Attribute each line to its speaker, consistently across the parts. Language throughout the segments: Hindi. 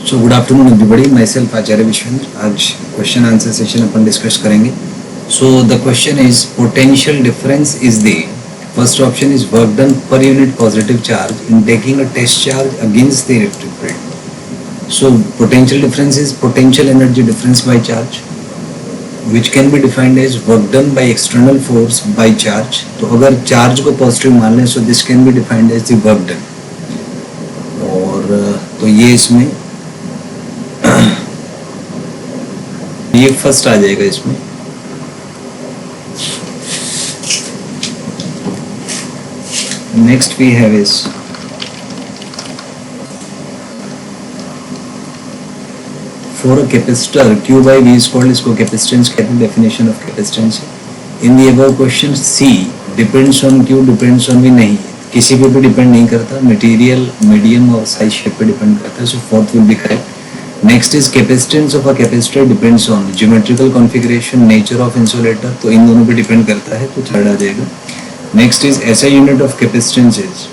Speaker 1: सो good afternoon everybody, myself Acharya Vishwendra. आज क्वेश्चन आंसर सेशन अपन डिस्कस करेंगे। So the question is potential difference is the first option is work done per unit positive charge in taking a test charge against the electric field. So potential difference is potential energy difference by charge which can be defined as work done by external force by charge। तो अगर चार्ज को पॉजिटिव मान लें so this can be defined as the work done। और तो ये इसमें ये फर्स्ट आ जाएगा इसमें। Next we have is for a capacitor Q by V is called, इसको कैपेसिटेंस कहते हैं, definition of capacitance. In the above question C depends on Q depends on V नहीं, किसी पे भी डिपेंड नहीं करता, मटेरियल मीडियम और साइज शेप पे डिपेंड करता है। So fourth will be correct. Next is capacitance of a capacitor depends on geometrical configuration, nature of insulator, तो इन दोनों पे डिपेंड करता है, तो थर्ड आ जाएगा। Next is SI unit of capacitance is,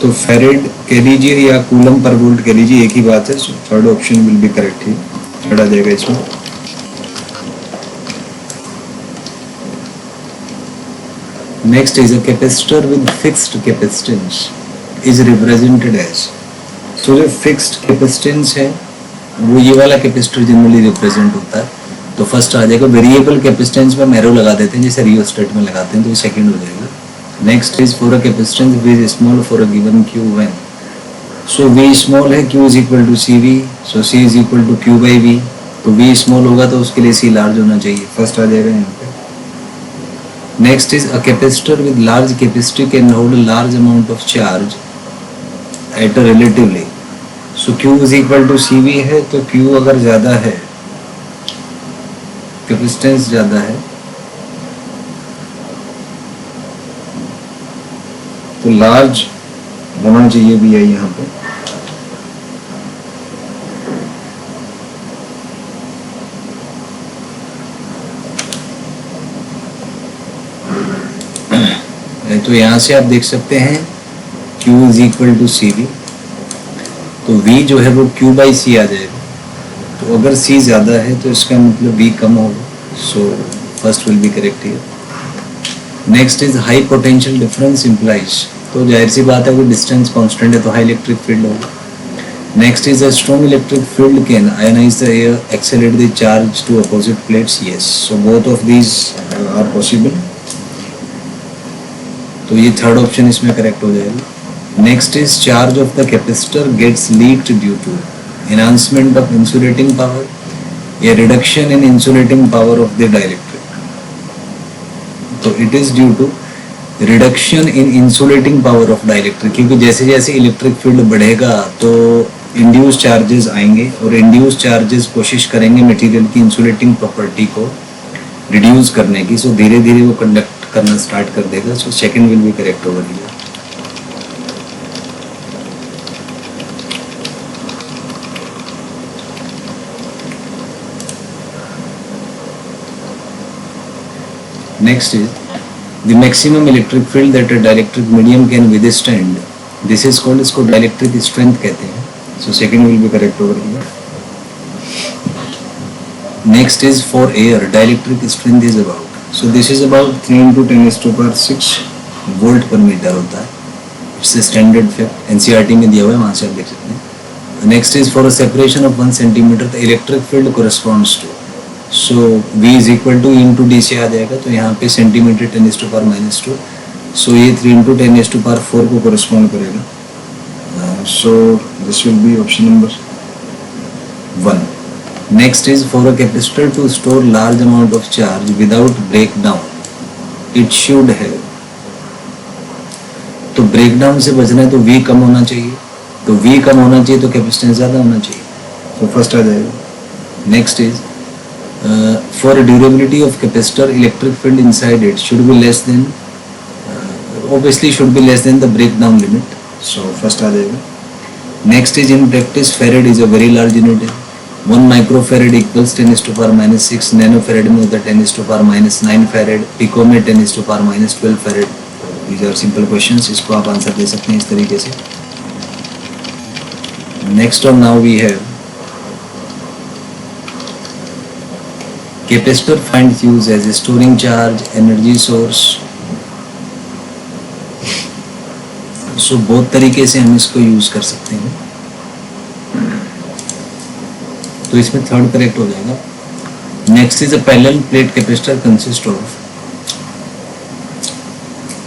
Speaker 1: तो फेरेड कह लीजिए या कूलम पर वोल्ट कह लीजिए, एक ही बात है। So third option will be correct ही, थर्ड आ जाएगा इसमें। Next is a capacitor with fixed capacitance is represented as, तो जो फिक्स्ड कैपेसिटेंस है वो ये वाला कैपेसिटर जनरली रिप्रेजेंट होता है। तो फर्स्ट आ जाएगा। वेरिएबल कैपेसिटेंस में एरो लगा देते हैं जैसे रियोस्टेट में लगाते हैं, तो ये सेकंड हो जाएगा। Next is for a capacitance V is small for a given Q when, so V small है, Q is equal to CV, so C is equal to Q by V, तो V small होगा तो उसके लिए C large होना चाहिए, फर्स्ट आ जाएगा यहाँ पे। Next is a capacitor with large capacity can hold large amount of charge at a relatively, so Q is equal to CV है, तो Q अगर ज़्यादा है, कैपेसिटेंस ज़्यादा है, तो लार्ज होना चाहिए भी है यहाँ पे। तो यहाँ से आप देख सकते हैं Q is equal to CV, तो V जो है वो Q by C आ जाएगा। तो अगर C ज़्यादा है तो इसका मतलब V कम होगा, सो first will be correct here. Next is high potential difference implies, तो जाहिर सी बात है कि डिस्टेंस कांस्टेंट है तो हाई इलेक्ट्रिक फील्ड होगा। Next is a strong electric field can ionize the air, accelerate the charge to opposite plates, yes, so both of these are possible, तो ये थर्ड ऑप्शन इसमें करेक्ट हो जाएगा। Next is charge of the capacitor gets leaked due to enhancement of insulating power या reduction in insulating power of the dielectric, तो it is due to reduction in insulating power of dielectric, क्योंकि जैसे जैसे इलेक्ट्रिक फील्ड बढ़ेगा तो इंड्यूस चार्जेस आएंगे और इंड्यूस चार्जेस कोशिश करेंगे मटेरियल की इंसुलेटिंग प्रॉपर्टी को रिड्यूस करने की, सो धीरे धीरे वो कंडक्ट करना स्टार्ट कर देगा, so second will be correct over here. Next is the maximum electric field that a dielectric medium can withstand. This is called, इसको dielectric strength कहते हैं. So second will be correct over here. Next is for air, dielectric strength is about. So this is about 3 into 10 raised to power 6 volt per meter होता है. It's a standard fact. NCERT में दिया हुआ है, वहाँ से आप देख सकते हैं. Next is for a separation of 1 centimeter, the electric field corresponds to. So V is equal to into D से आ जाएगा, तो यहाँ पे centimetre 10 raised to power -2, so ये 3 into 10 raised to power 4 को correspond करेगा, so this will be option number 1. Next is for a capacitor to store large amount of charge without break down it should have, तो ब्रेक डाउन से बचना है तो V कम होना चाहिए, तो V कम होना चाहिए तो कैपेसिटेंस ज़्यादा होना चाहिए, तो फर्स्ट आ जाएगा। Next is for durability of capacitor, electric field inside it should be less than, obviously should be less than the breakdown limit, so first आ जाएगा। Next is in practice, farad is a very large unit, 1 microfarad equals 10 raised to power -6, nanofarad में होता है 10 raised to power -9 farad, pico में 10 raised to power -12 farad। These are simple questions, इसको आप आंसर दे सकते हैं इस तरीके से। Next on now we have capacitor finds use as a storing charge, energy source. So बहुत तरीके से हम इसको यूज कर सकते हैं, तो इसमें थर्ड करेक्ट हो जाएगा. Next is a parallel plate capacitor consist of,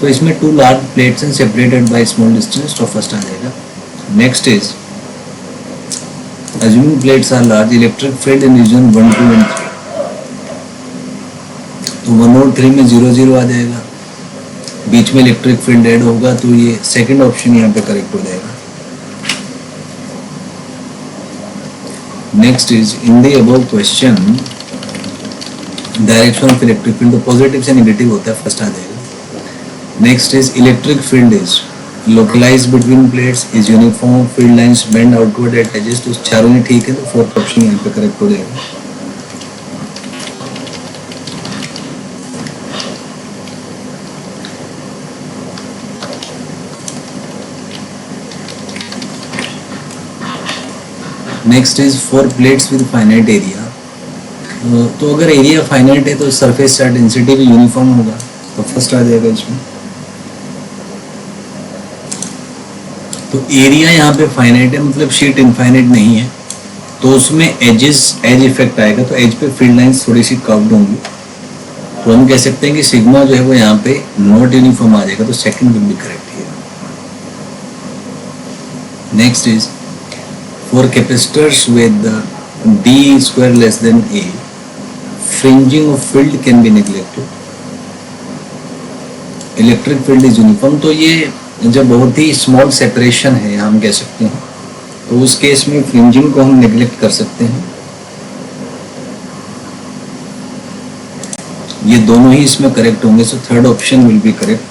Speaker 1: तो इसमें two large plates and separated by small distance, तो फर्स्ट आ जाएगा. Next is assuming plates are large, electric field in region 1, 2 and 3, तो 1 और 3 में 0 0 आ जाएगा, बीच में इलेक्ट्रिक फील्ड ऐड होगा, तो ये सेकंड ऑप्शन यहाँ पे करेक्ट हो जाएगा. Next is in the above question direction of electric field, तो पॉजिटिव से नेगेटिव होता है, फर्स्ट आ जाएगा. Next is electric field is localized between plates, is uniform, field lines bend outward at edges, तो चारों ही ठीक है, तो फोर्थ ऑप्शन यहाँ पे करेक्ट हो जाएगा. Next is for plates with finite area, तो अगर एरिया फाइनाइट है तो सरफेस चार्ज डेंसिटी भी यूनिफॉर्म होगा, तो फर्स्ट आ जाएगा इसमें. तो एरिया यहाँ पे फाइनाइट है, मतलब शीट इनफाइनाइट नहीं है, तो उसमें एज इफेक्ट आएगा, तो एज पे फील्ड लाइंस थोड़ी सी कर्व्ड होंगी, तो हम कह सकते हैं कि सिग्मा जो है वो यहाँ पे नॉट यूनिफॉर्म आ जाएगा, तो second will be correct here. Next is for capacitors with d square less than a, fringing of field can be neglected, electric field is uniform, तो ये जब बहुत ही स्मॉल सेपरेशन है हम कह सकते हैं, तो उस केस में फ्रिंजिंग को हम नेग्लेक्ट कर सकते हैं. ये दोनों ही इसमें करेक्ट होंगे, सो third option will be correct.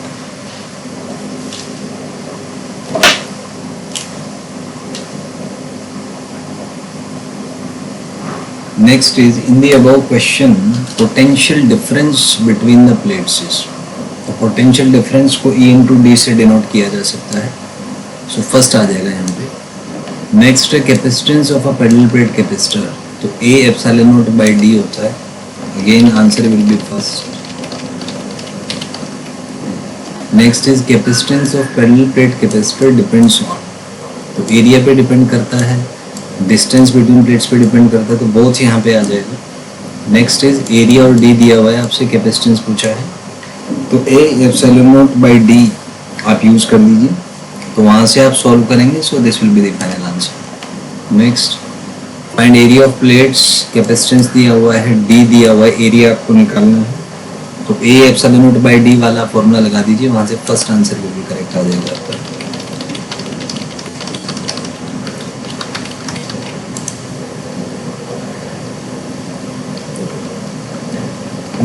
Speaker 1: Next is in the above question potential difference between the plates is, तो पोटेंशियल डिफरेंस को E इंटू डी से डिनोट किया जा सकता है, सो फर्स्ट आ जाएगा यहाँ पे. नेक्स्ट है capacitance of a parallel plate capacitor, तो A epsilon not by D होता है, again answer will be first. Next is capacitance of parallel plate capacitor depends on, तो एरिया पे डिपेंड करता है, डिस्टेंस बिटवीन प्लेट्स पे डिपेंड करता है, तो बोथ यहाँ पे आ जाएगा. नेक्स्ट इज एरिया और D दिया हुआ है, आपसे कैपेसिटेंस पूछा है, तो A epsilon not by D आप यूज कर लीजिए, तो वहां से आप सॉल्व करेंगे, so this will be the final answer. Next find area of plates, capacitance दिया हुआ है, D दिया हुआ है, एरिया आपको निकालना है, तो A epsilon not by D वाला फॉर्मूला लगा दीजिए, वहां से first answer will be correct आ जाएगा आपका.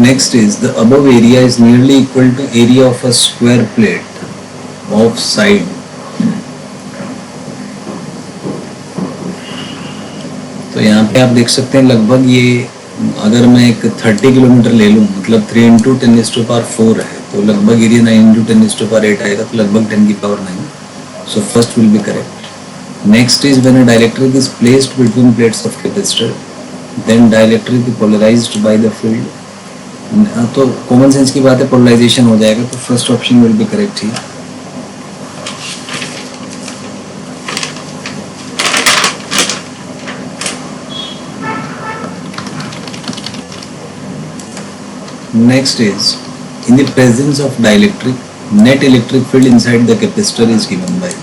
Speaker 1: Next is the above area is nearly equal to area of a square plate of side. तो यहाँ पे आप देख सकते हैं लगभग ये, अगर मैं एक 30 किलोमीटर ले लूँ, मतलब 3 इंटू 10⁴ है, तो लगभग एरिया 9 इंटू 10⁸ आएगा, तो लगभग 10⁹. So first will be correct. Next is when a dielectric is placed between plates of capacitor, then dielectric is polarised by the field, तो कॉमन सेंस की बात है, पोलराइजेशन हो जाएगा, तो first option will be correct here. Next is in the presence of dielectric, net electric field inside the capacitor is given by,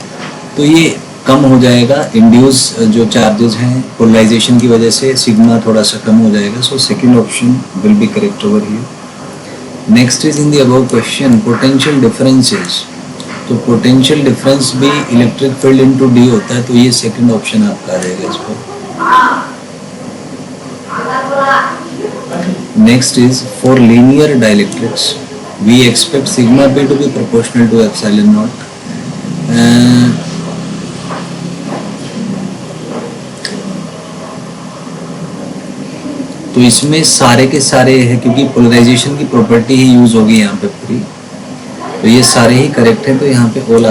Speaker 1: तो ये कम हो जाएगा, इंड्यूस जो चार्जेस हैं पोलराइजेशन की वजह से सिग्मा थोड़ा सा कम हो जाएगा, so second option will be correct over here. Next is in the above question potential differences, तो पोटेंशियल डिफरेंस भी इलेक्ट्रिक फील्ड इनटू D होता है, तो ये सेकंड ऑप्शन आपका आ जाएगा इस पर. Next is for linear dielectrics we expect sigma B to be proportional to epsilon naught. तो इसमें सारे के सारे है, क्योंकि पोलराइजेशन की प्रॉपर्टी ही यूज होगी यहाँ पे पूरी, तो ये सारे ही करेक्ट है, तो यहाँ पे ऑल